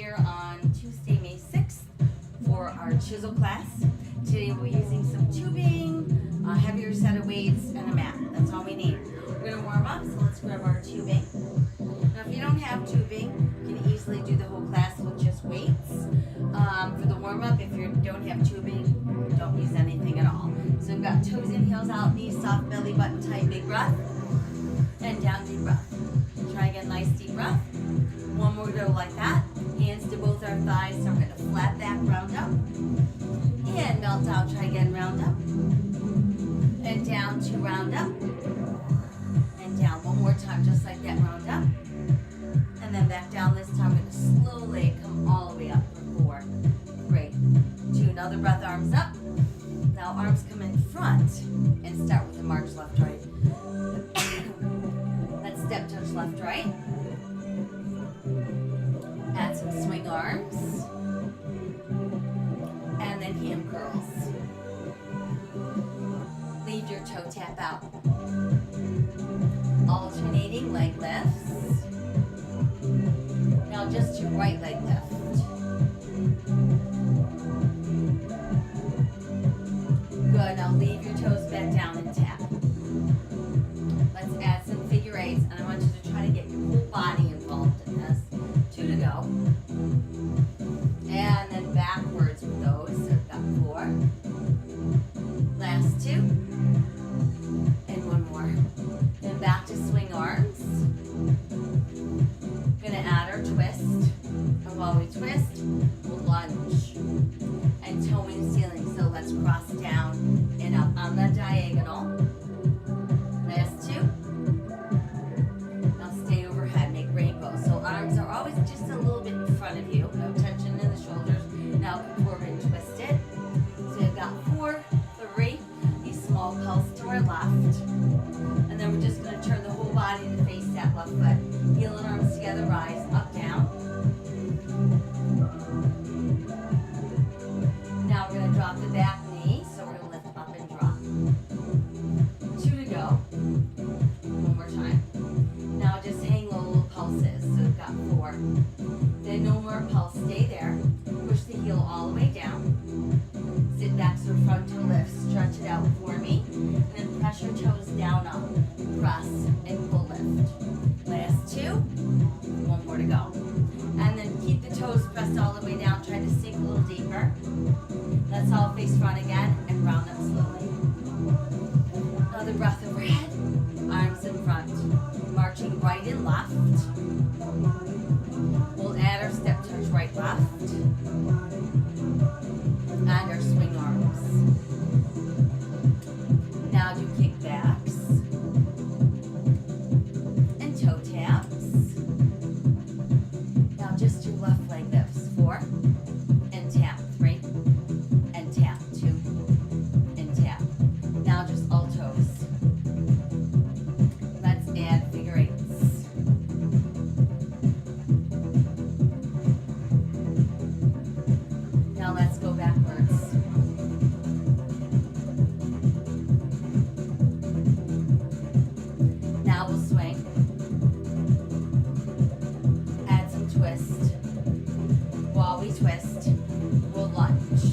here on Tuesday, May 6th for our Chizel class. Today we're using some tubing, a heavier set of weights, and a mat. That's all we need. We're going to warm up, so let's grab our tubing. Now if you don't have tubing, you can easily do the whole class with just weights. For the warm up, if you don't have tubing, don't use anything at all. So we've got toes in, heels out, knees soft, belly button tight, big breath, and down, deep breath. Try again, nice deep breath. One more go like that. Hands to both our thighs, so we're going to flat back, round up. And melt down, try again, round up. And down to round up. And down one more time, just like that, round up. And then back down this time, we're going to slowly come all the way up for 4, 3, 2. Another breath, arms up. Now arms come in front and start with a march left, right. Let's step touch left, right. Add some swing arms. And then hand curls. Leave your toe tap out. Alternating leg lifts. Now just your right leg lift. Good, now leave your toes back down and tap. Let's add some figure eights, and I want you to try to get your whole body involved in this. 2 to go. And then backwards with those, so we've got 4. Last 2. And 1 more. Then back to swing arms. Gonna add our twist. And while we twist, we'll lunge. And toe in ceiling, so let's cross down and up on the diagonal. Last 2. Now stay overhead, make rainbow. So arms are always just a little bit in front of you. No tension in the shoulders. Now come forward and twist it. So we've got 4, 3. A small pulse to our left. And then we're just going to turn the whole body to face that left foot. Heel and arms together, rise, up, down. Now we're going to drop the back knee, so we're going to lift up and drop. 2 to go. One more time. Now just hang low, little pulses. So we've got 4. Then no more pulse. Stay there. Push the heel all the way down. Sit back so front toe lifts. Stretch it out for me. And then press your toes down up. Press and pull lift. Last 2. 1 more to go. And then keep the toes pressed all the way down. Try to sink a little deeper. Let's all face front again and round up slowly. Another breath overhead. Arms in front. Marching right and left. We'll add our step touch right, left. And our swing arms. Now do kickbacks. And toe taps. Now just do left leg lifts. 4. And tap. 3. And tap. 2. And tap. Now just all toes. Let's add figure eights. Now let's go backwards. Now we'll swing. Add some twist. While we twist, we'll lunge.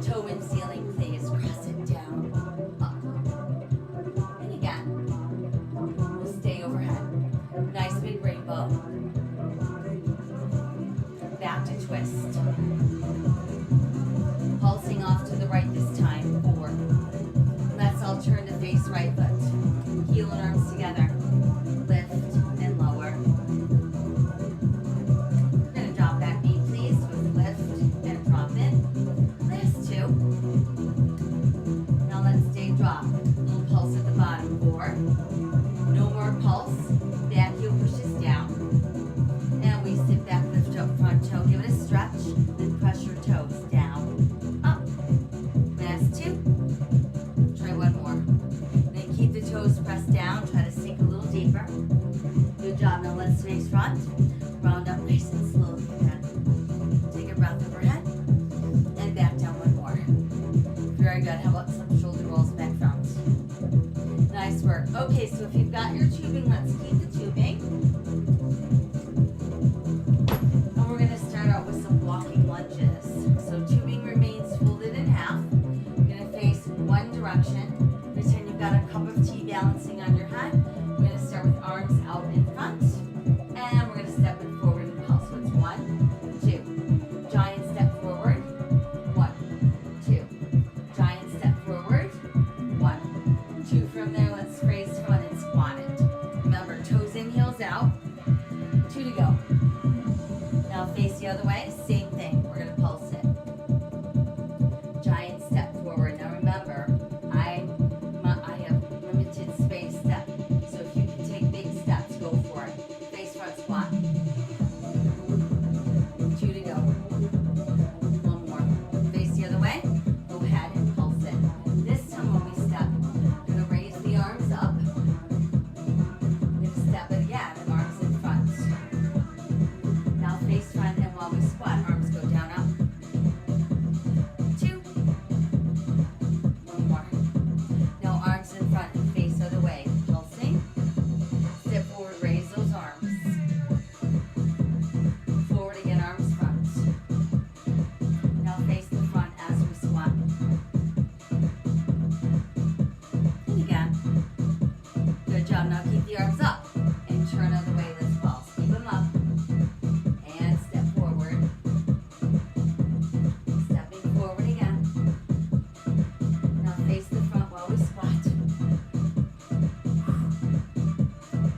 Toe in ceiling, please. Cross it down, up. And again. We'll stay overhead. Nice big rainbow. Back to twist. Pulsing off to the right this time. 4. Let's all turn to face right foot. Heel and arms together. Lift and lower. We're going to drop that knee, please, with lift and drop it. Last 2. Now let's stay drop. Little pulse at the bottom. 4. No more pulse. Back heel pushes down. And we sit back, lift up front toe. Give it a stretch. Then press your toes down, up. Last 2. Try 1 more. Then keep the toes pressed down. Try to sink a little deeper. Good job. Now let's face front. Round up nice and slowly again. Take a breath overhead. And back down 1 more. Very good. How about some shoulder rolls back front? Nice work. Okay, so if you've got your tubing, let's keep the tubing. got a cup of tea balancing on your head. We're going to start with arms out in front. And we're going to step it forward and pulse. So it's 1, 2. Giant step forward. 1, 2. Giant step forward. 1, 2. From there, let's raise front and squat it. Remember, toes in, heels out. 2 to go. Now face the other way. Same thing. We're going to pulse it. Giant step forward. Now remember, I have limited space step. So if you can take big steps, go for it. Face front squat. 2 to go. 1 more. Face the other way. Go ahead and pulse it. This time when we step, we're going to raise the arms up. We're going to step it again, arms in front. Now face front, and while we squat, arms go down up. 2. 1 more. Now arms in front and face other way. Pulsing. Step forward, raise those arms. Forward again, arms front. Now face the front as we squat. And again. Good job. Now keep the arms up and turn other way. Let's pulse. Keep them up. And step forward. Stepping forward again. Now face the front while we squat.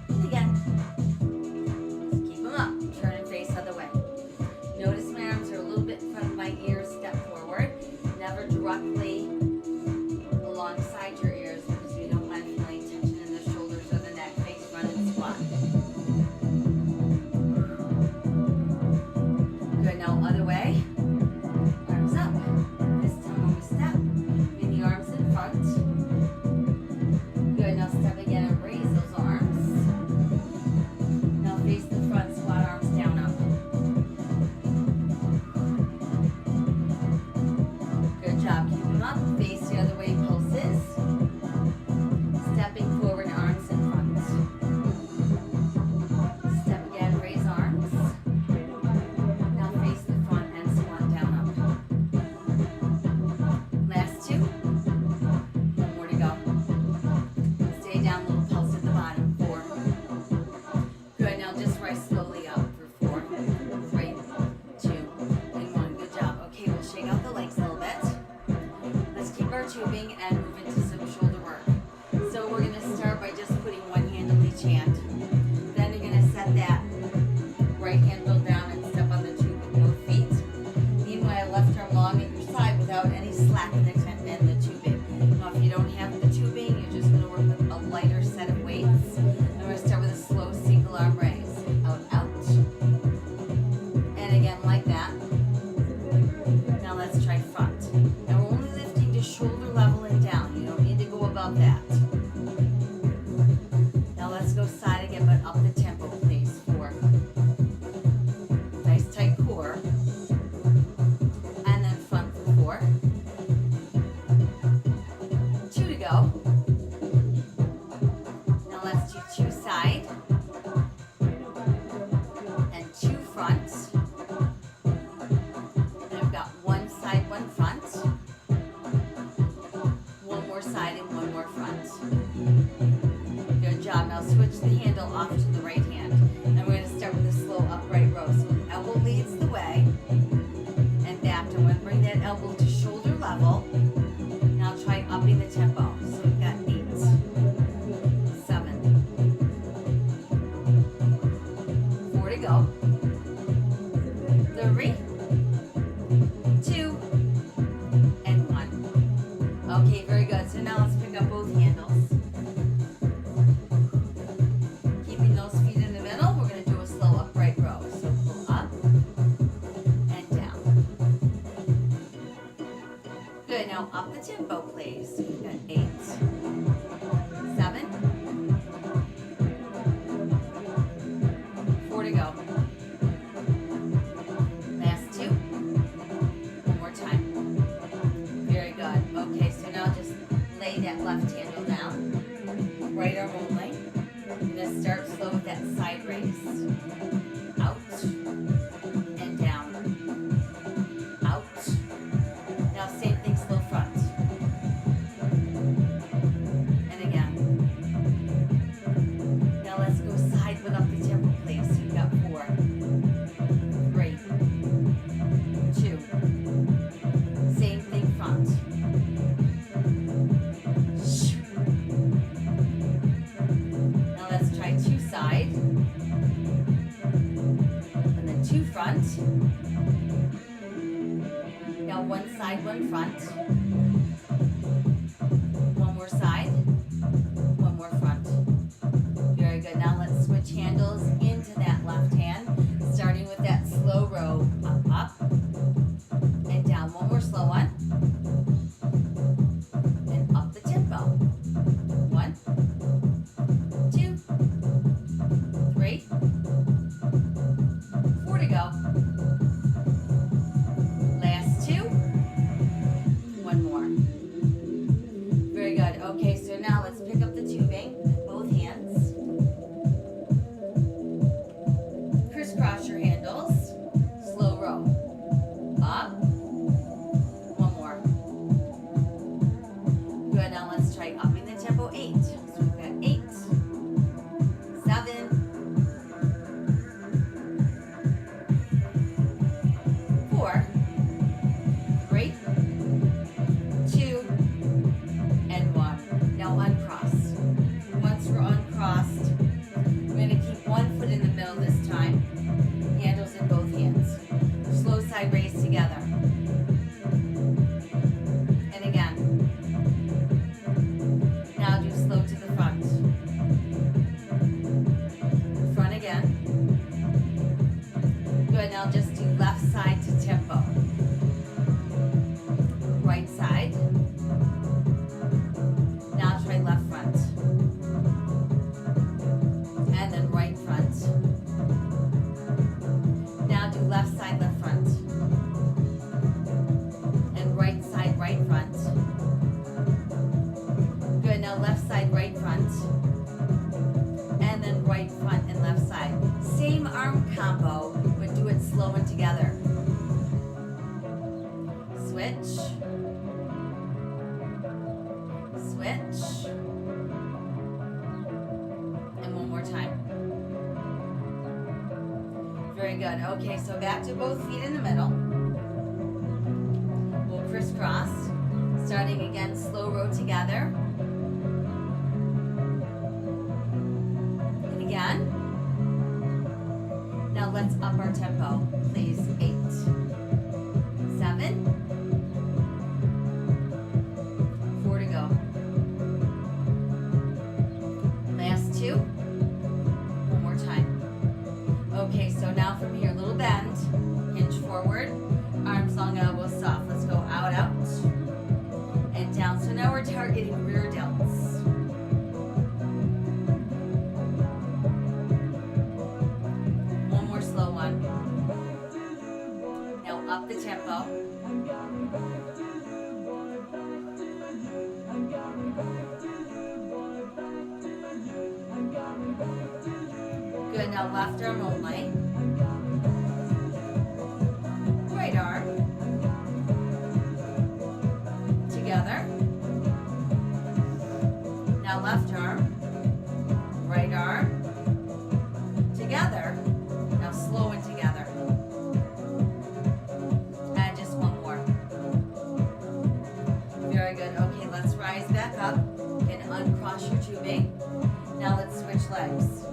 And again. Just keep them up. Turn and face other way. Notice my arms are a little bit in front of my ears. Step forward. Never directly alongside your ears because we don't want any tension in the shoulders or the neck. Face front and squat. Good. Now other way. Arms up. This time when we step, bring the arms in front. Good. Now step again and raise those arms. Now face the front. Squat arms down up. Good job. Keep them up. Face the other way. Pulses. Stepping forward. Arms in front. Step again. Raise arms. Now face the front and squat down up. Last 2. 1 more to go. Stay down, little pulse at the bottom. 4. Good. Now just rise slowly up for 4, 3, 2, and 1. Good job. Okay, we'll shake out the legs a little bit. Let's keep our tubing and move into some shoulder work. So we're going to start by just putting one hand on each hand. Then you're going to set that right hand wheel down and step on the tube with both feet. Meanwhile, left arm long at your side without any slack in the tubing. Now, if you don't have the tubing, you're just going to work with a lighter set of weights. And we're going to start with a slow single arm raise. Out, out. And again, like that. Now let's try front. And we're only lifting to shoulder level and down. You don't need to go above that. Now let's go side again, but up the tempo, please. 4. Nice tight core. And then front for 4. 2 to go. Now let's do 2 side. And 2 front. And I've got 1 side, 1 front. 1 more side and 1 more front. Good job. Now switch the handle off to the right hand. And we're going to start with a slow upright row. So elbow leads the way. And back. And we're going to bring that elbow to shoulder level. Now try upping the tempo. So we've got 8, 7, 4 to go. 3, 2, and 1. Okay, very good. So now let's pick up both handles. Keeping those feet in the middle, we're going to do a slow upright row. So pull up and down. Good. Now up the tempo, please. So we've got 8, 7, 4 to go. Last 2. One more time. Very good. Okay, so now just lay that left handle down. Right arm only. You're going to start slow with that side raise. Out and down. Out. Now same thing, slow front. Now one side, one front. One more side, one more front. Very good. Now let's switch handles into that left hand, starting with that slow row. Up, up, and down. One more slow one. And up the tempo. 1, 2, 3, 4 to go. Last 2. One more. Very good. Okay, so now let's pick up the tubing with both hands. Crisscross your handles. Slow row. Up. One more. Good. Now let's try upping the tempo. 8. So we've got 8, 7, 4, 3, 2, and 1. Now uncross. Once we're uncrossed, we're going to keep one foot in the middle this time. Handles in both hands. Slow side raise together. And again. Now do slow to the front. Front again. Good. Now just do left side to tempo. Right side. Now try left front. And then right front. Now do left side, left front. And right side, right front. Good. Now left side, right front. And then right front and left side. Same arm combo, but do it slow and together. Switch. Switch. And one more time. Very good. Okay, so back to both feet in the middle. We'll crisscross. Starting again, slow row together. And again. Now let's up our tempo, please. 8, 7, 4 to go. Last 2. One more time. Okay, so now from here, little bend, hinge forward, arms long, elbows soft. Let's go out, out, and down. So now we're targeting rear delts. One more slow one. Now up the tempo. Good, now left arm only. Right arm. Together. Now left arm. Right arm. Together. Now slow and together. And just one more. Very good. Okay, let's rise back up and uncross your tubing. Now let's switch legs.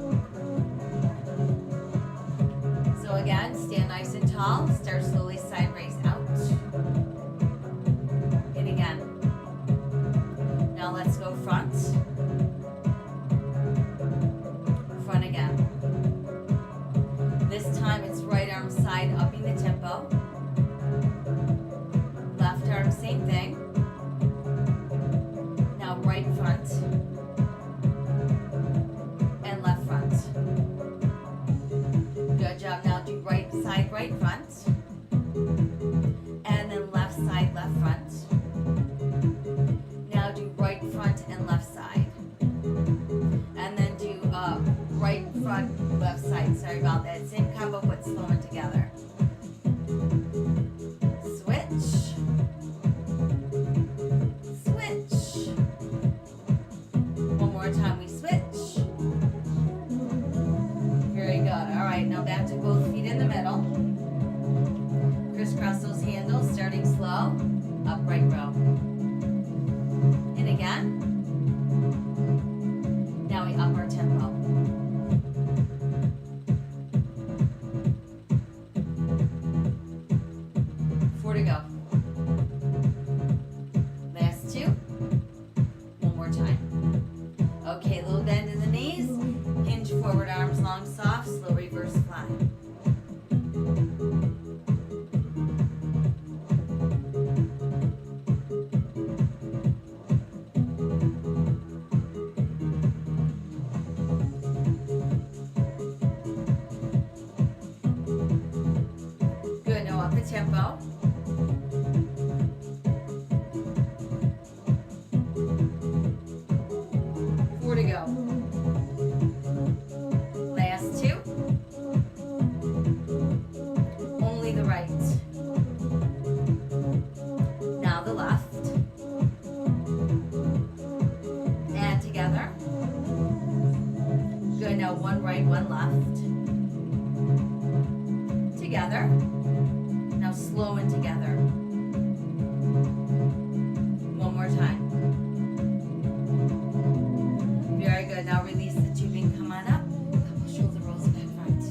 So again, stand nice and tall. Start slowly side raise out. And again. Now let's go front. Front again. This time it's right arm side, upping the tempo. Left arm, same thing. Now right front. And left front. Good job. Now do right side, right front. tempo. 4 to go. Last 2. Only the right. Now the left. And together. Good, now 1 right, 1 left. Together. Now slow and together. One more time. Very good. Now release the tubing. Come on up. Couple shoulder rolls back front.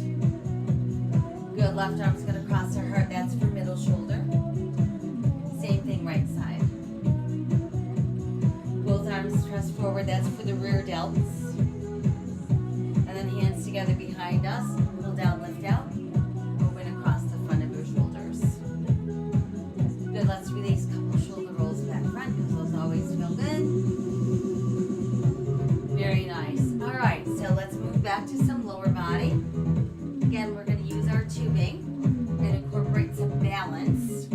Good. Left arm's going to cross her heart. That's for middle shoulder. Same thing, right side. Both arms press forward. That's for the rear delts. And then hands together behind us. Pull down, lift out. Open across the front of your shoulders. Good. Let's release a couple shoulder rolls back front because those always feel good. Very nice. All right, so let's move back to some lower body. Again, we're going to use our tubing and incorporate some balance.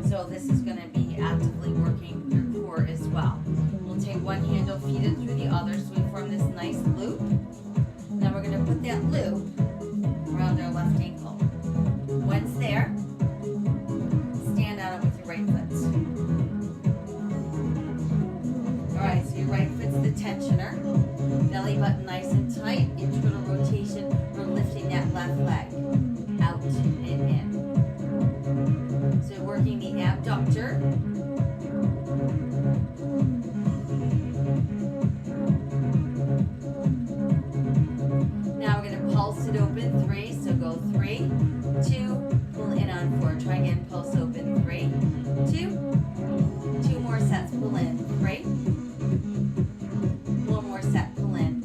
So this is going to be actively working your core as well. We'll take one handle, feed it through the other, so we form this nice loop. Then we're going to put that loop around our left ankle. Once there, stand on it with your right foot. All right, so your right foot's the tensioner. Belly button nice and tight. Internal rotation. We're lifting that left leg out and in. So working the abductor. Now we're going to pulse it open. 3. So go 3, 2, pull in on 4. Try again. Pulse open. 3, 2. 2 more sets. Pull in. 3. One more set, pull in.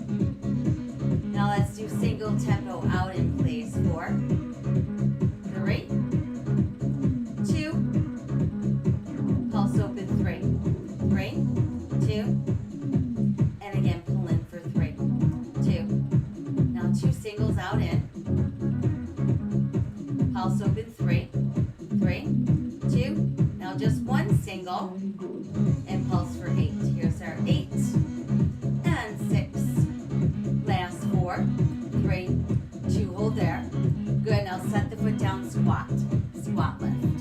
Now let's do single tempo out in place. 4, 3, 2, pulse open. 3, 3, 2, and again pull in for 3, 2. Now 2 singles out in. Pulse open. 3, 3, 2. Now just 1 single and pulse for 8. Here's our 8. 6. Last 4, 3, 2, hold there. Good, now set the foot down, squat. Squat lift.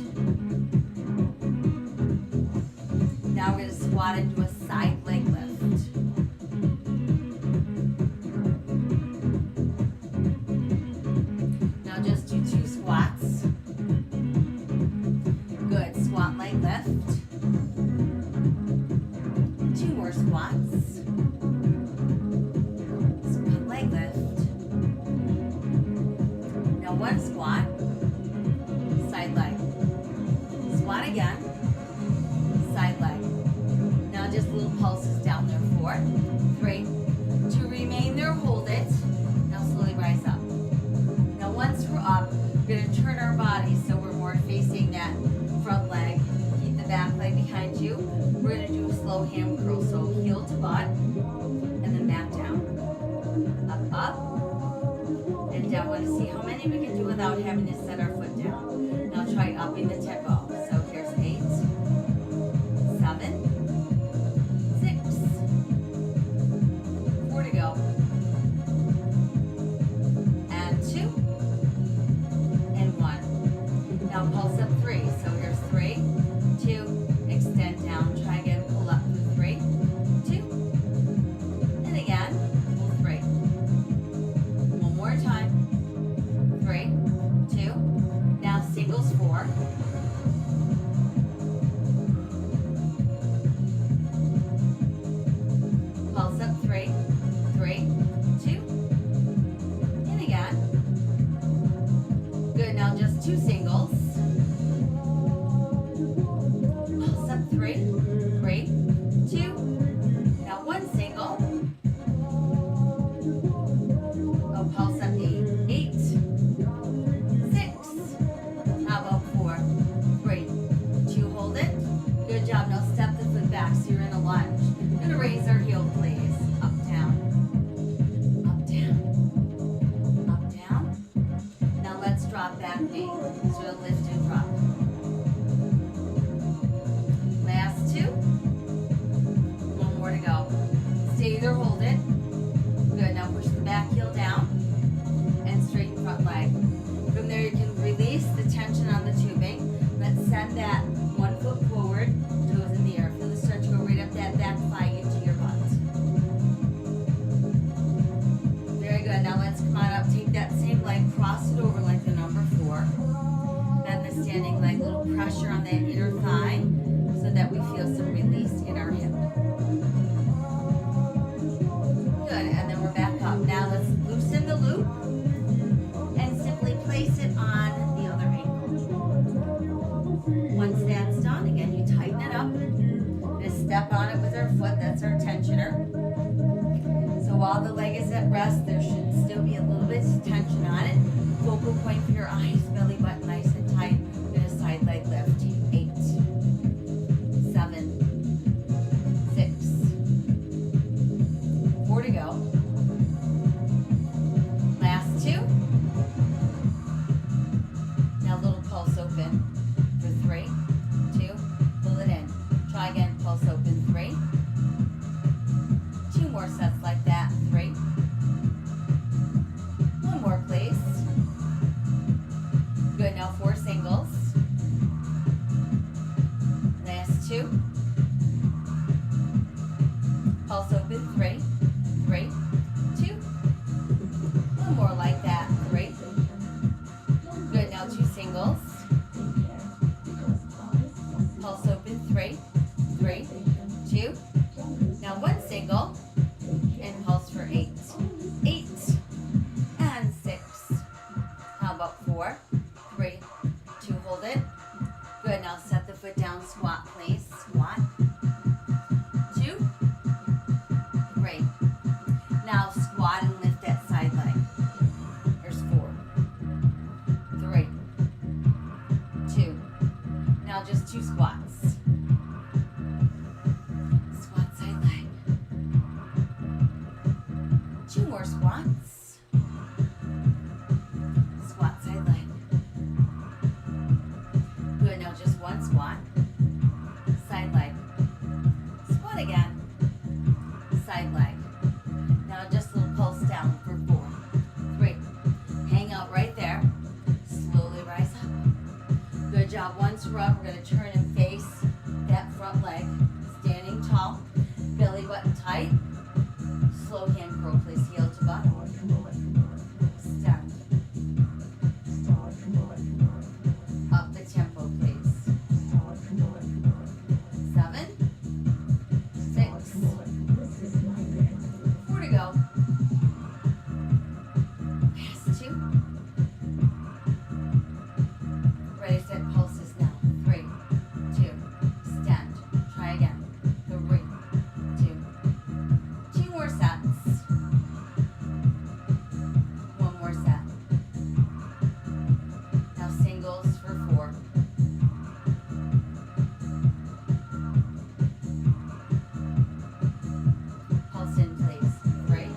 Now we're going to squat into a side leg lift. Now just do 2 squats. Good, squat leg lift. 2 more squats. Leg lift. Now 1 squat, side leg. Squat again, side leg. Now just little pulses down there. 4, 3. To remain there, hold it. Now slowly rise up. Now once we're up, we're going to turn our body so we're more facing that front leg. Keep the back leg behind you. We're going to do a slow ham curl. So heel to butt, and then back down. Up, and down. I want to see how many we can do without having to set our foot down. Now try upping the tempo. So here's 8, 7, 6, 4 to go, and 2, and 1. Now pulse up 3. So here's 3, 2, extend down. Try again, pull up through 3, 2, and again. Time. 3, 2. Now singles 4, or hold it. Good, now push the back heel down and straighten front leg. From there you can release the tension on the tubing. Let's send that 1 foot forward, toes in the air. Feel the stretch go right up that back thigh into your butt. Very good, now let's come on up, take that same leg, cross it over like the number 4. Then the standing leg, little pressure on that inner thigh so that we feel some release in our hip. Good, and then we're back up. Now let's loosen the loop and simply place it on the other ankle. Once that's done, again, you tighten it up. Just step on it with our foot, that's our tensioner. So while the leg is at rest, there should still be a little bit of tension on it. Focal point for your eyes, belly button nice and tight. Then a side leg lift. 8, 7, 6, 4 to go. Last 2. Now a little pulse open for 3, 2, pull it in. Try again, pulse open, 3. 2 more sets like that, 3. 1 more please. Good, now 4 singles. Last 2. Pulse open, 3, 3, 2. 1 more like that, 3. Good, now 2 singles. Pulse open, 3, 3, 2. Now 1 single and pulse for 8. 8 and 6. How about 4, 3, 2, hold it. Good, now set the foot down, squat please. Squat. 2, 3. Now squat and lift that side leg. There's 4, 3, 2. Now just 2 squats. Squat side leg. 2 more squats. Squat side leg. Good, now just 1 squat. Side leg. Squat again. Side leg. Now just a little pulse down for 4, 3. Hang out right there. Slowly rise up. Good job. Once we're up, we're going to turn and face that front leg. Standing tall. Belly button tight. Slow hand curl, please. Heel to butt. Step. Up the tempo, please. 7, 6, 4 to go. Last 2. Ready, set, pulses now. 3, 2, stand. Try again. 3, 2. 2 more sets. 1 more set. Now singles for 4. Pulse in, please. 3,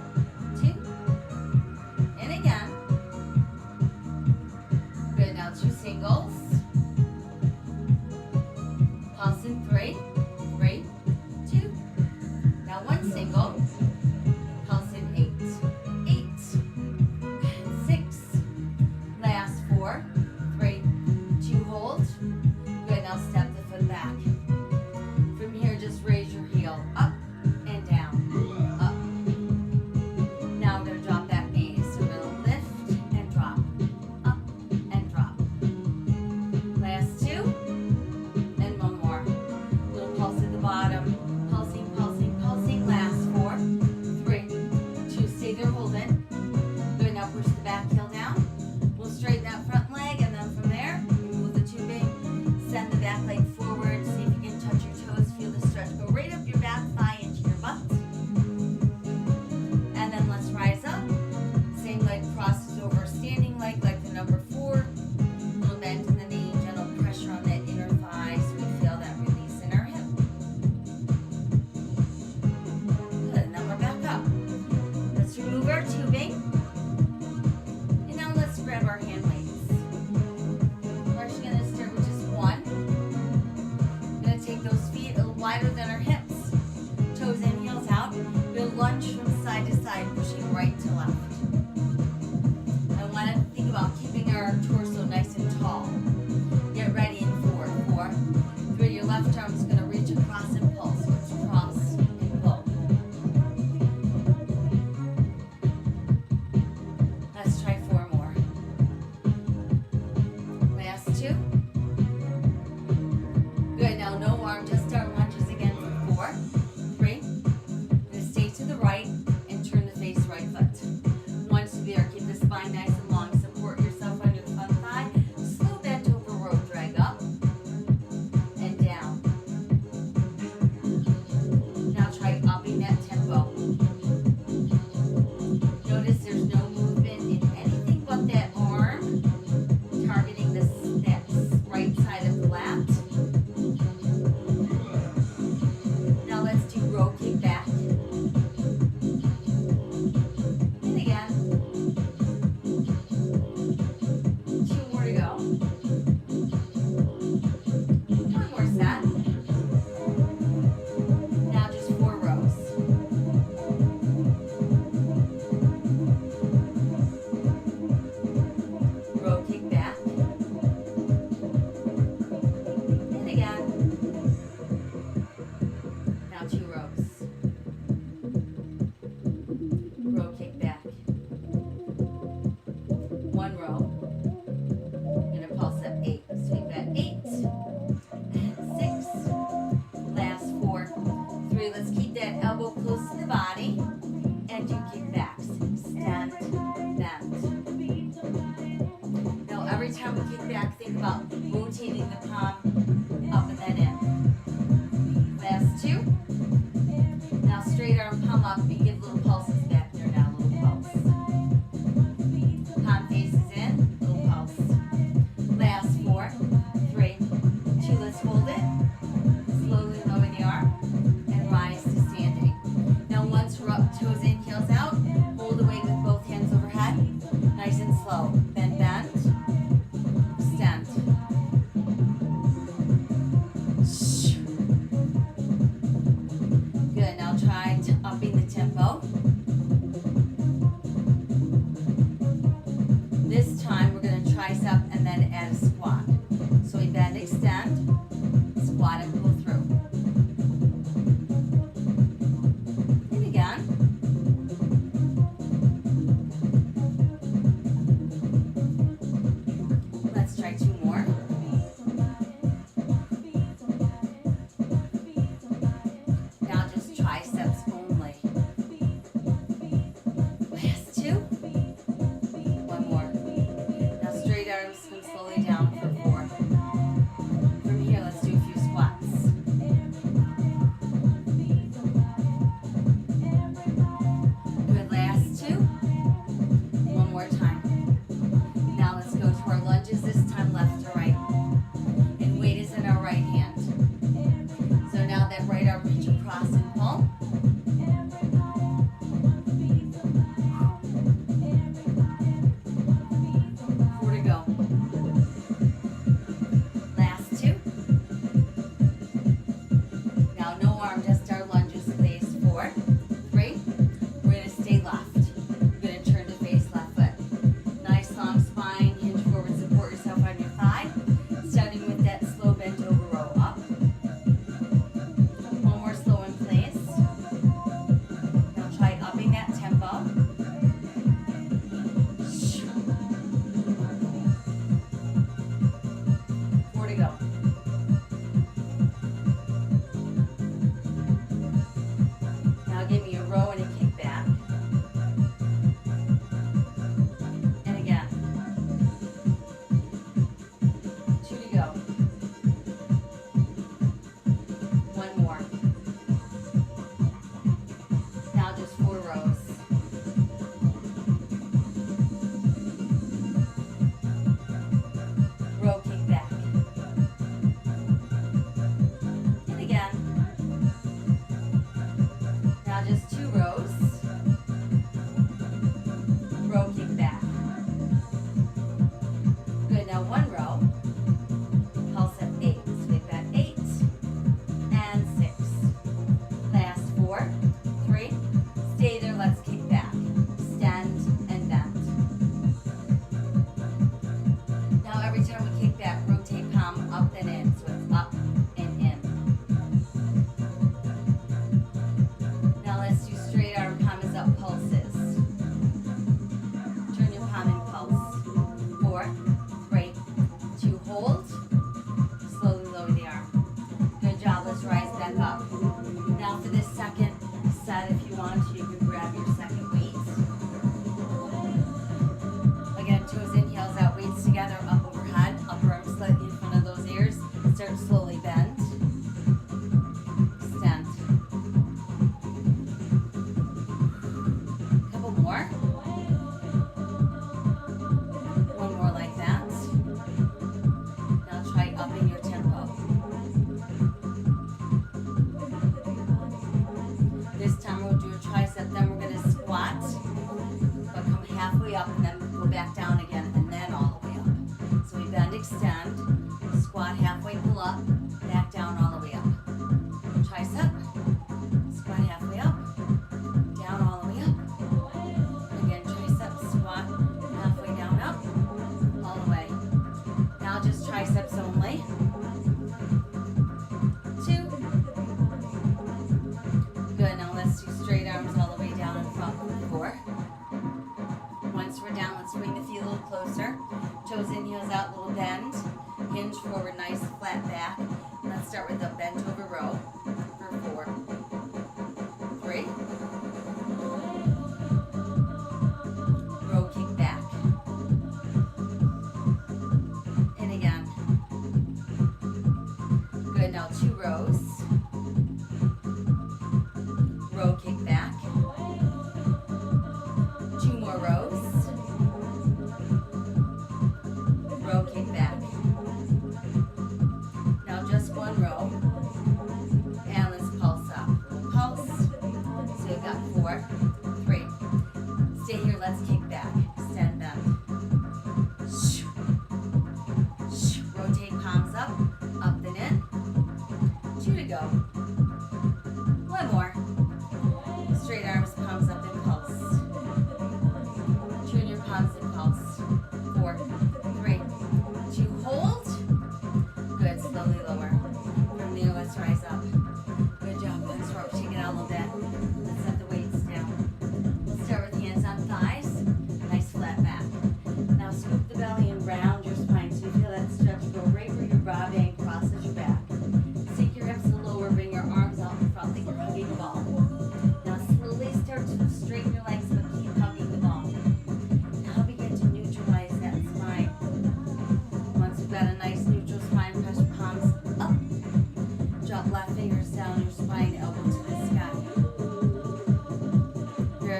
up and give little pulses back there now, little pulse. Palm faces in, little pulse. Last 4, 3, 2, let's hold it. Slowly lower the arm and rise to standing. Now once we're up, toes in, heels out, hold the weight with both hands overhead. Nice and slow. Then bend, extend. Good, now try upping the tempo. This time we're going to tricep and then add a squat. So we bend, extend, squat and pull through. And again. Let's try 2 more. Now just triceps only. Last 2. 1 more. Now straight arms, come slowly down for 4. From here, let's do a few squats. Good, last 2. 1 more time. Now let's go to our lunges, this time left to right. And weight is in our right hand. So now that right arm reach across and pull. 4 to go. Last 2. Now no arm, just our lunges, please. 4, 3. We're going to stay left. We're going to turn to face left foot. Nice long spine, hinge forward, support yourself on your thigh. Starting with that slow bend over row up. 1 more slow in place. Now try upping that tempo. 4 to go. Now give me a row and a kick back. And again. 2 to go. 1 more. Now just 4 rows. Row kick back. And again. Now just 2 rows. Row kick back. Good, now 1 row. Pulse at 8. So we've got 8 and 6. Last 4, 3. Stay there, let's kick back. Extend and bend. Now every time we kick back, rotate palm up and in. So it's up and in. Now let's do straight arm, palm is up pulses. Turn your palm and pulse. 4, 3, 2, hold. Slowly lower the arm. Good job, let's rise back up. Now for this second set, if you want to, you can grab your second weight. Again, toes in, heels out, weights together, up overhead, upper arm slightly in front of those ears. Start to slowly bend. Extend. Couple more. 1 more like that. Now try upping your tempo. This time we'll do a tricep, then we're going to squat, but come halfway up and then go back down again, and then all the way up. So we bend, extend, squat halfway, pull up, back down all the way up. Tricep, squat halfway up, down all the way up. Again, tricep, squat, halfway down, up, all the way. Now just triceps only. 2. Good, now let's do straight arms all the way down in front. 4. Once we're down, let's bring the feet a little closer. Toes in, heels out, little bend. Hinge forward, nice flat back. Let's start with a bent over row for 4, 3. Row kick back. And again. Good, now 2 rows. Row kick back.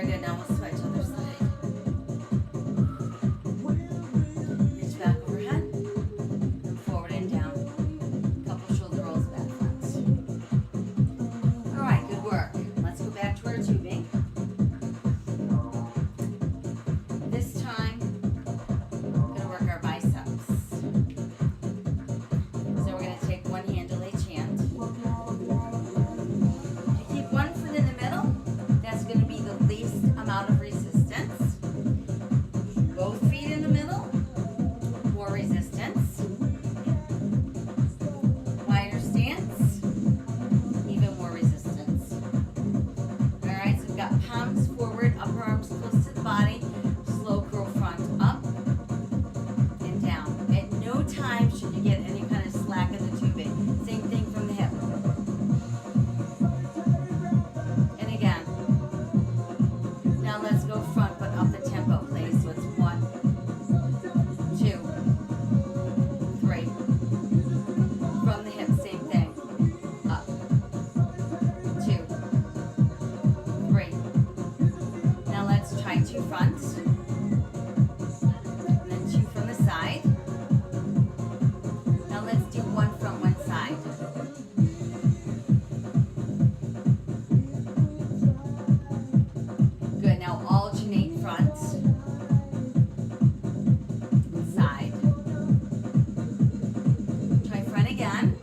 Very good. Now we'll switch other side. Reach back overhead and forward and down. Couple shoulder rolls back front. All right, good work. Let's go back to our tubing. This time, we're going to work our biceps. So we're going to take one hand to each hand. If you keep one foot in the middle, that's going to be the least amount of resistance. Both feet in the middle, more resistance. Wider stance, even more resistance. All right, so we've got palms forward, upper arms close to the body, slow curl front up and down. At no time should you get any kind of slack in the tubing. Same thing from the hip. And again. Now let's go front, but up the tempo, please. So it's 1, 2, 3. From the hip, same thing. Up. 2, 3. Now let's try 2 front. And then 2 from the side. Now let's do 1 from one side. Good. Now alternate front and side. Try front again.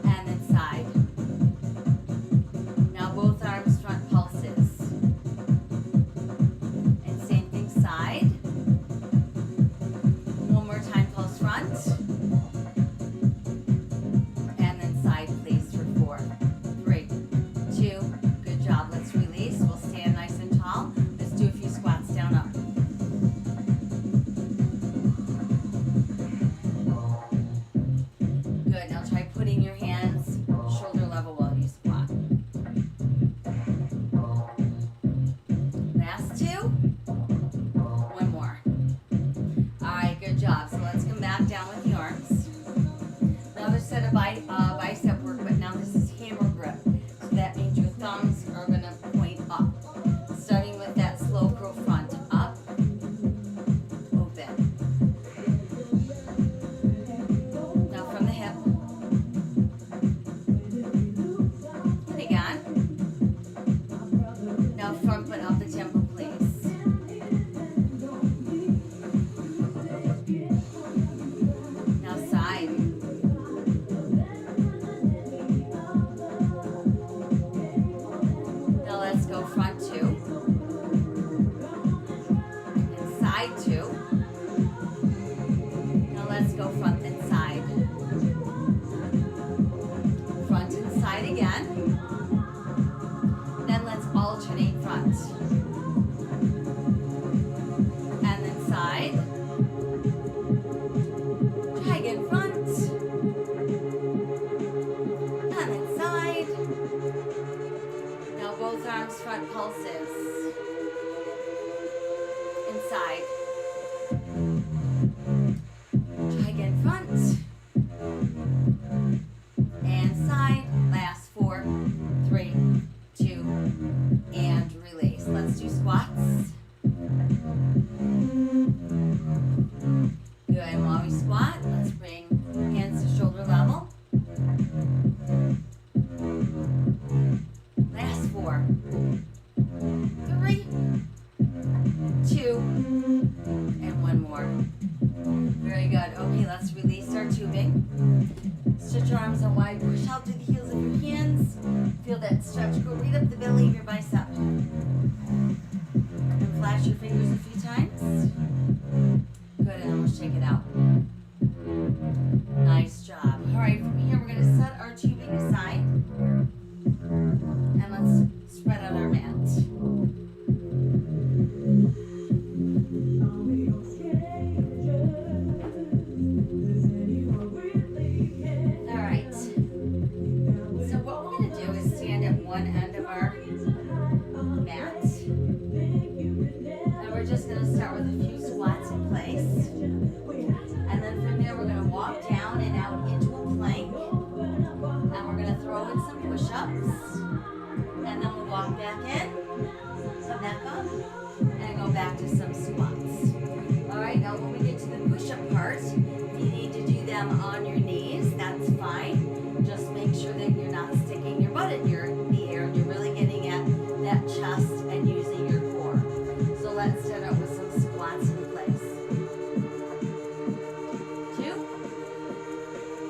And then side. Now both arms front pulses. And same thing side. One more time, pulse front. And then side, please, for 4, 3, 2. Good job. Let's release. We'll stand nice and tall. Let's do a few squats down up. Good. Now try putting your hands shoulder level while you squat. Last 2. One more. All right, good job. So let's come back down with the arms. Another set of bicep work, but now this is hammer grip. So that means your thumbs are going to point up. Starting with that slow curl front. Up, open. Now from the hip. And again. Now front, but up the tempo, please. Now side. Now let's go front 2. And side 2. Now let's go front and side. Front and side again. Then let's alternate front. And then side. Try again front. And then side. Now both arms front pulses. Inside. Try again front. And side. Last 4, 3, 2, and release. Let's do squats. Good. And while we squat, let's bring hands to shoulder level. Last 4, 3, 2, and 1 more. Very good. Okay, let's release our tubing. Stretch your arms out wide. Push out to the heels of your hands. Feel that stretch. Go right up the belly of your bicep. And flash your fingers a few times. Good, and then we'll shake it out. Nice job. All right, from here we're going to set our tubing aside. And let's spread out our mat. All right. So what we're going to do is stand at one end of our mat. And we're just going to start with a few squats in place. And then from there we're going to walk down and out into a plank. And we're going to throw in some push-ups. And then we'll walk back in, come back up, and go back to some squats. All right, now when we get to the push-up part, if you need to do them on your knees, that's fine. Just make sure that you're not sticking your butt in the air and you're really getting at that chest and using your core. So let's start out with some squats in place. 2,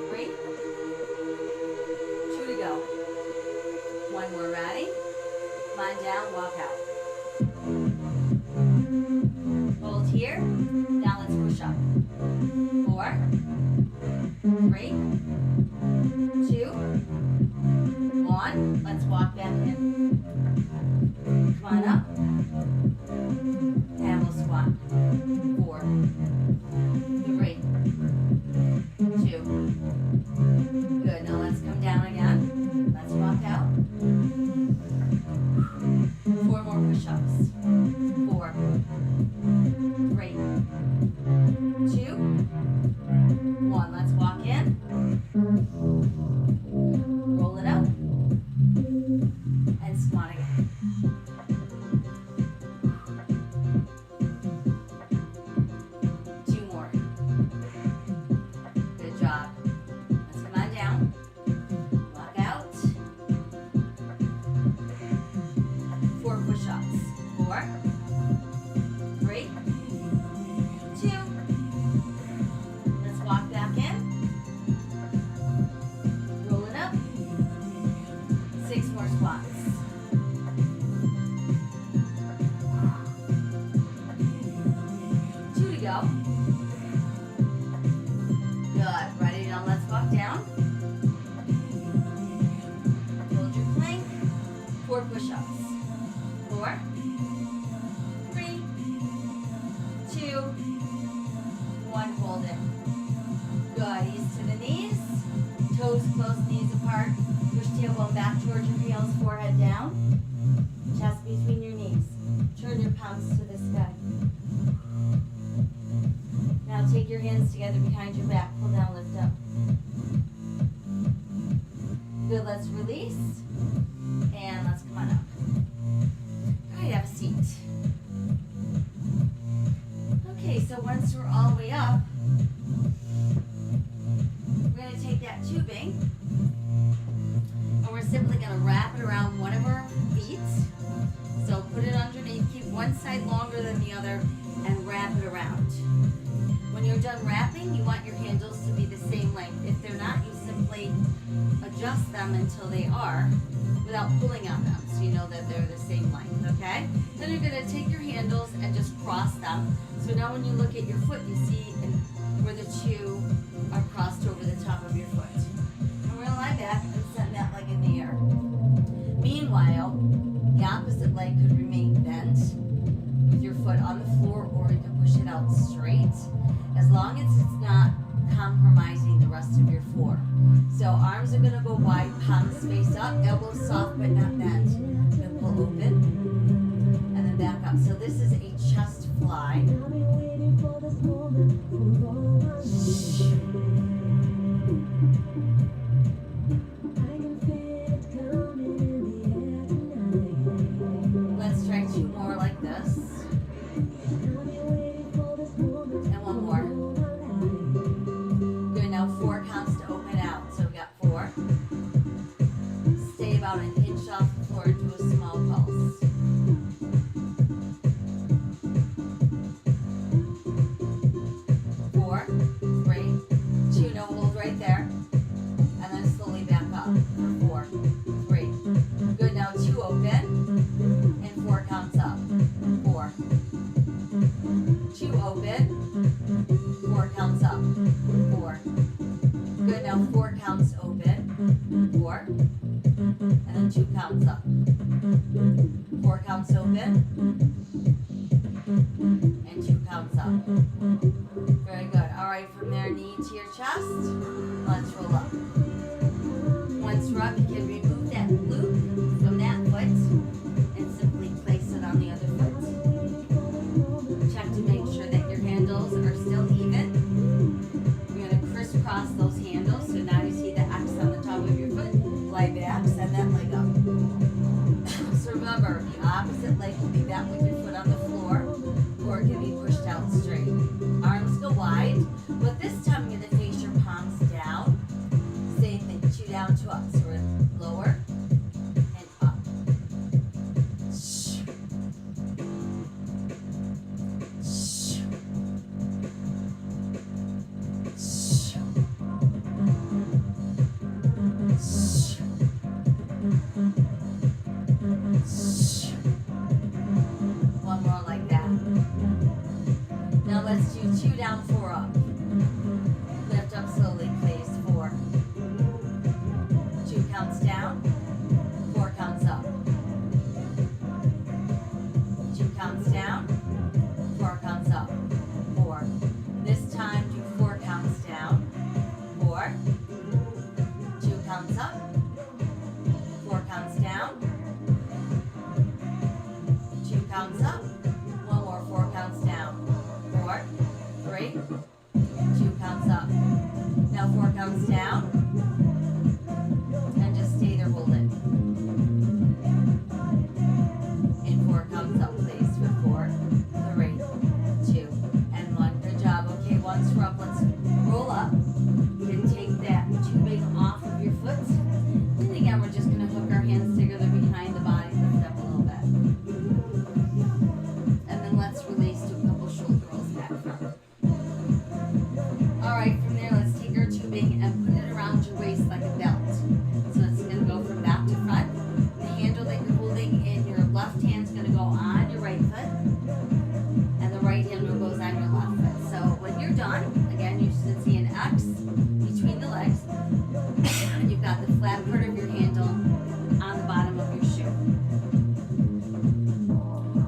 3, 2 to go. One more, ready? Come on down, walk out. Hold here. Now let's push up. 4, 3, 2, 1. Let's walk back in. Come on up. And we'll squat. 4, 3, 2. Good. Now let's come down again. Let's walk out. 4 more push-ups. 4, 3, 2, 1. Let's walk in. Roll it up. And squat again. 2 more. Good job. Let's come on down. Walk out. 4 push-ups. 4, 3, 2. Let's walk back in. Roll it up. 6 more squats. 2 to go. Good. Ready? Now let's walk down. Hold your plank. 4 push-ups. 4, 3, 2, 1. Hold it. Good. Ease to the knees. Toes close, knees apart. Push tailbone back towards your heels, forehead down. Chest between your knees. Turn your palms to the sky. Now take your hands together behind your back. Pull down, lift up. Good. Let's release. And let's come on up. All right, have a seat. Okay, so once we're all the way up, we're going to take that tubing and we're simply going to wrap it around one of our feet. So put it underneath, keep one side longer than the other, and wrap it around. When you're done wrapping, you want your handles to be the same length. If they're not, you simply adjust them until they are without pulling on them, so you know that they're the same length, okay? Then you're going to take your handles and just cross them. So now when you look at your foot, you see where the 2 are crossed over the top of your foot. And we're going to lie back and send that leg in the air. Meanwhile, the opposite leg could remain bent with your foot on the floor, or you can push it out straight, as long as it's not compromising the rest of your floor. So arms are going to go wide, palms face up, elbows soft but not bent. Then pull open and then back up. So this is a chest fly. Let's try 2 more like this. And 1 more. Good, now 4 counts to open out. So we got 4. Stay about an inch off the floor and do a small pulse. 4, 3, 2, no hold right there. And then slowly back up for 4, 3. Good, now 2 open and 4 counts up. 4, 2 open, 4 counts up. 4. Good, now 4 counts open. 4. And then 2 counts up. 4 counts open. And 2 counts up. Very good. All right, from there, knee to your chest. Let's roll up. Once we're up, you can remove that loop from that foot and simply place it on the other foot. Check to make sure that your handles are still even. We're going to crisscross those handles. So now you see the X on the top of your foot. Lie back, send that leg up. So Remember, the opposite leg can be that with your foot on the floor, or it can be pushed out straight. Arms go wide, but this time you're going to face your palms down. Same thing, 2 down, 2 up. So we're lower and up. One more like that. Now let's do 2 down, 4 up. Lift up slowly, please. 4. 2 counts down, 4 counts up. 2 counts down, 4 counts up. 4. This time do 4 counts down. 4. 2 counts up, 4 counts down. 2 counts up. One more, 4 counts down. 4, 3, 2 counts up. Now 4 counts down. And just stay there, hold it. And 4 counts up, please, for 4, 3, 2, and 1. Good job. Okay, once we're up, let's roll up. You can take that tubing off of your foot. And again, we're just going to hook our hands together behind the body, lift up a little bit. And then let's release to a couple shoulder rolls back front. Alright, from there, let's take our tubing and put it around your waist like a belt. So it's going to go from back to front. The handle that you're holding in your left hand is going to go on your right foot. And the right handle goes on your left foot. So when you're done, again, you should see an X between the legs. And you've got the flat part of your handle on the bottom of your shoe.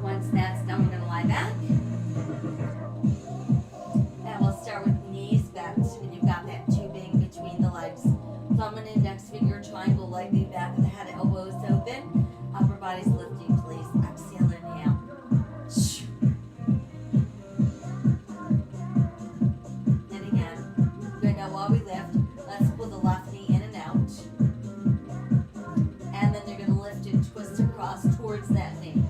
Once that's done, we're going to lie back. And we'll start with knees bent. And you've got that tubing between the legs. Thumb and index finger triangle, lightly back of the head, elbows open. Upper body's lifting, please. Exhale, inhale. And again. Good, now while we lift, let's pull the left knee in and out. And then you're going to lift and twist across towards that knee.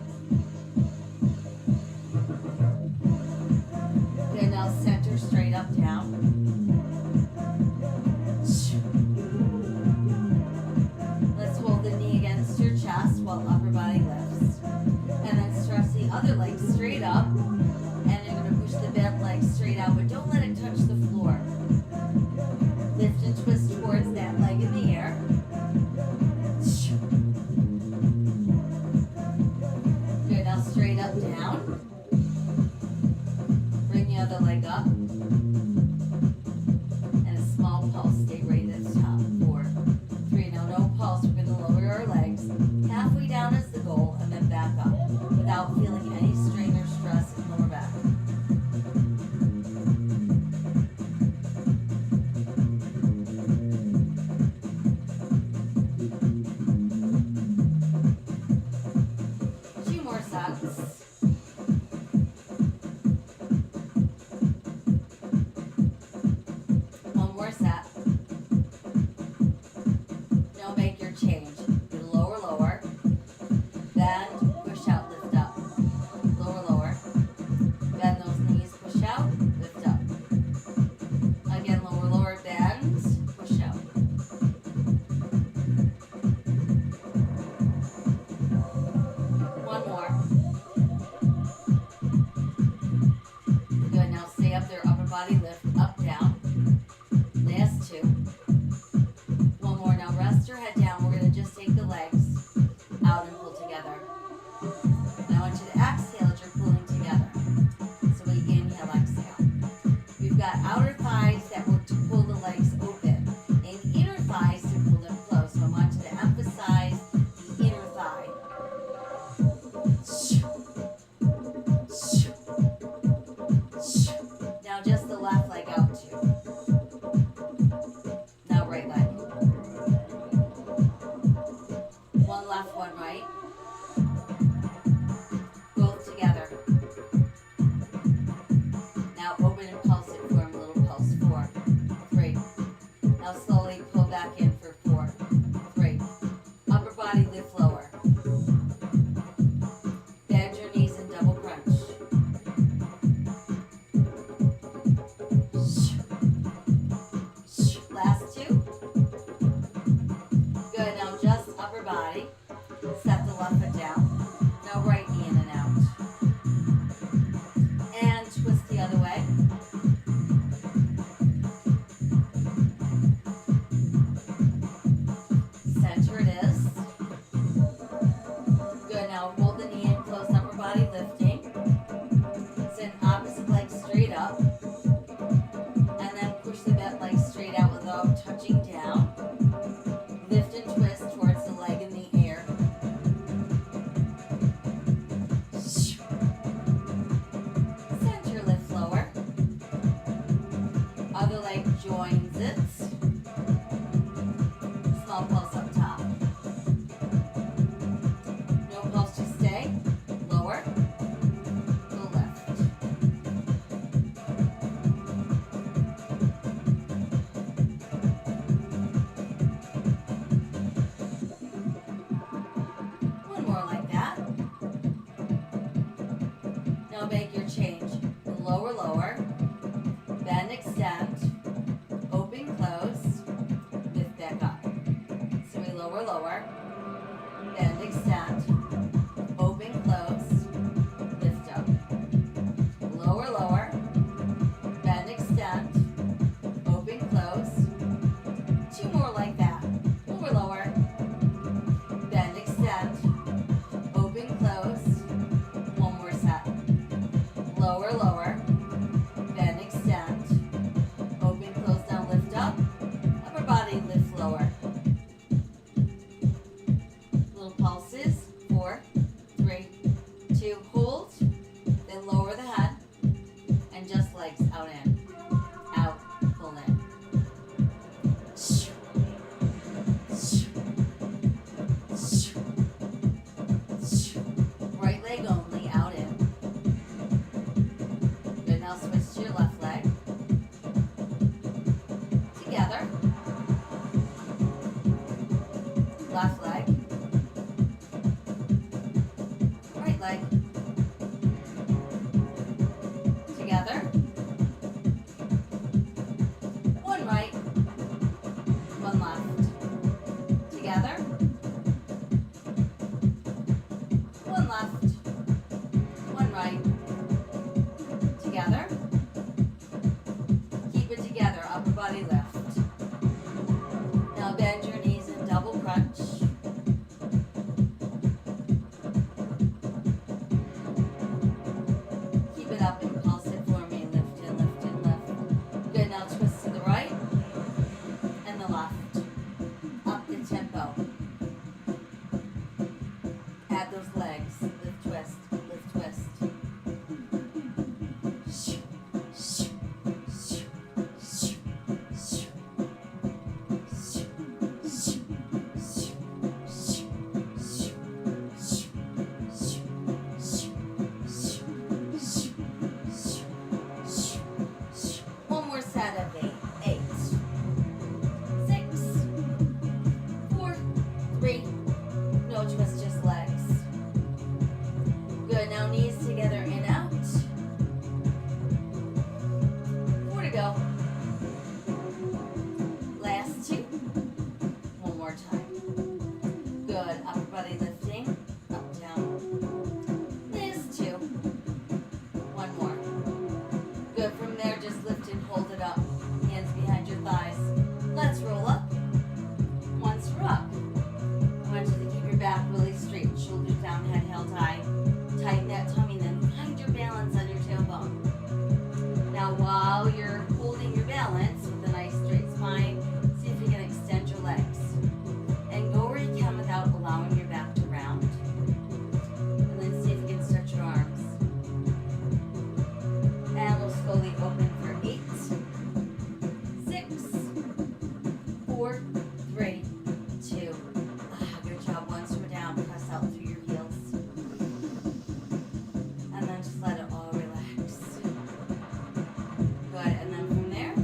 Good, now center straight up, down. Let's hold the knee against your chest while upper body lifts. And then stretch the other leg straight up. And you're going to push the bent leg straight out, but don't let it touch the floor. Lift and twist towards that leg in the air. Good, now straight up, down. Bring the other leg up. And a small pulse, stay right at the top. 4, 3, now no pulse, we're going to lower our legs. Halfway down is the goal, and then back up. Without feeling any strain or stress in lower back. One more set. Now make your change. You lower, lower. Bend, push out, lift up. Lower, lower. Bend those knees, push out, lift up. Again, lower, lower, bend, push out. One more. Good, now stay up there, upper body lift, up, down. Last 2. One more, now rest your head down. We're going to just take the legs out and pull together. And I want you to exhale as you're pulling together. So we inhale, exhale. We've got outer thighs that work to pull the legs open and inner thighs to pull them close. So I want you to emphasize the inner thigh. Now just the left leg out too. Now right leg. One left, one right. leg. Together. One right, one left. Together. One left, one right. Together. Keep it together, upper body lift. Now bend your knees and double crunch. Keep it up, impulsive for me. Lift and lift and lift. Good, now twist to the right and the left. Up the tempo. Add those legs. Lift, twist, lift, twist. One more set of 8. 8. 6. 4. 3. No twist, just legs. Good, now knees together and out. 4 to go. Last 2. One more time. Good, upper body lifting. Up, down. Last 2. One more. Good, from there just lift and hold it up. Hands behind your thighs. Let's roll up. Once we're up, I want you to keep your back really straight. Shoulders down, head held high. Tighten that tummy, then find your balance on your tailbone. Now while you're holding your balance with a nice straight spine, see if you can extend your legs. And go where you can without allowing your back to round. And then see if you can stretch your arms. And we'll slowly open for 8, 6, 4, 3, 2. Good job. Once we're down, press out through your heels. And then just let it all relax. Good. And then from there,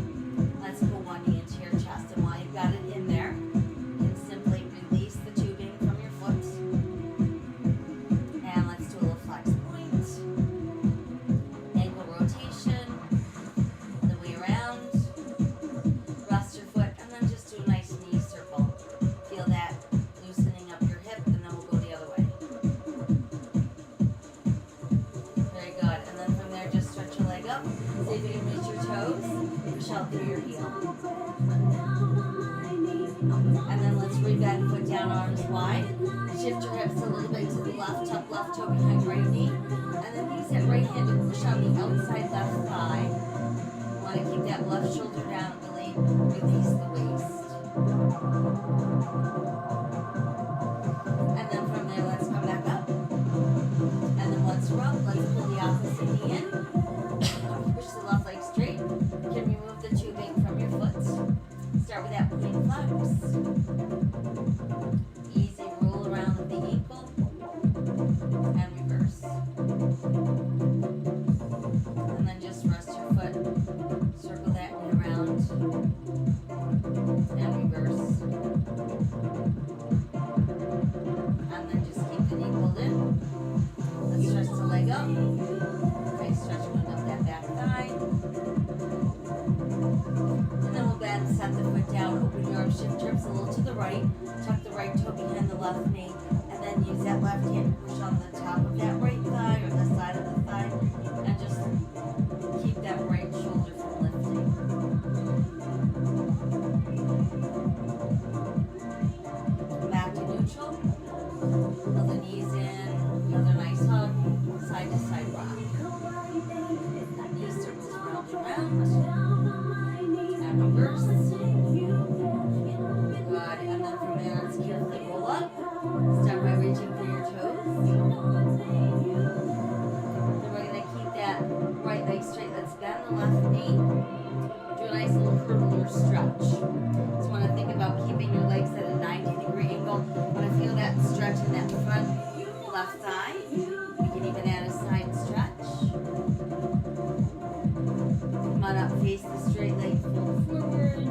let's pull one knee into your chest. And while you've got it in there, you can simply release the tubing from your foot. And let's do a little flex point. Ankle rotation. The way around. Rest your foot. And then just do a nice knee circle. Feel that loosening up your hip. And then we'll go the other way. Very good. And then from there, just stretch your leg up. See if you can reach your toes. Push out through your heel. And then let's rebend, foot down, arms wide. Shift your hips a little bit to the left, tuck left toe behind right knee. And then use that right hand to push on the outside left thigh. You want to keep that left shoulder down, really release the waist. And then from there, let's come back up. And then once we're up, let's pull the opposite knee in. Push the left leg straight. You can remove the tubing from your foot. Start with that point flex. Easy roll around with the ankle. And reverse. And then just rest your foot. Circle that knee around. And reverse. And then just keep the knee pulled in. Let's stretch the leg up. Okay, stretch going up that back thigh. And then we'll bend, set the foot down, open your arms, shift your hips a little to the right. Tuck the right toe behind the left knee. And then use that left hand to push on the top of that right thigh or the side of the thigh. And just keep that right shoulder from lifting. Back to neutral. Pull the knees in. Another nice hug. Side to side rock. Knee circles round and round. And reverse. Good. And then from there, let's carefully roll up. Start by reaching for your toes. Then we're going to keep that right leg straight. Let's bend the left knee. Do a nice little curl or stretch. Just want to think about keeping your legs at a 90-degree angle. Want to feel that stretch in that front left thigh. We can even add a side stretch. Come on up, face the straight leg, fold forward.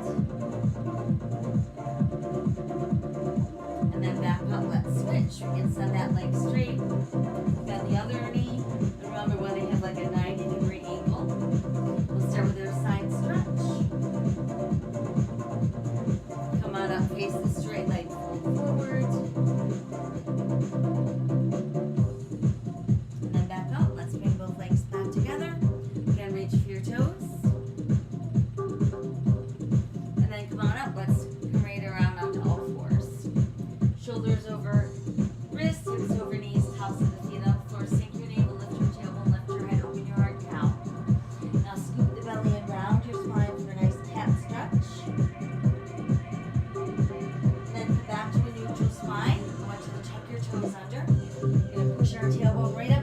And then back up, let's switch. We can send that leg straight. Bend the other tailbone right up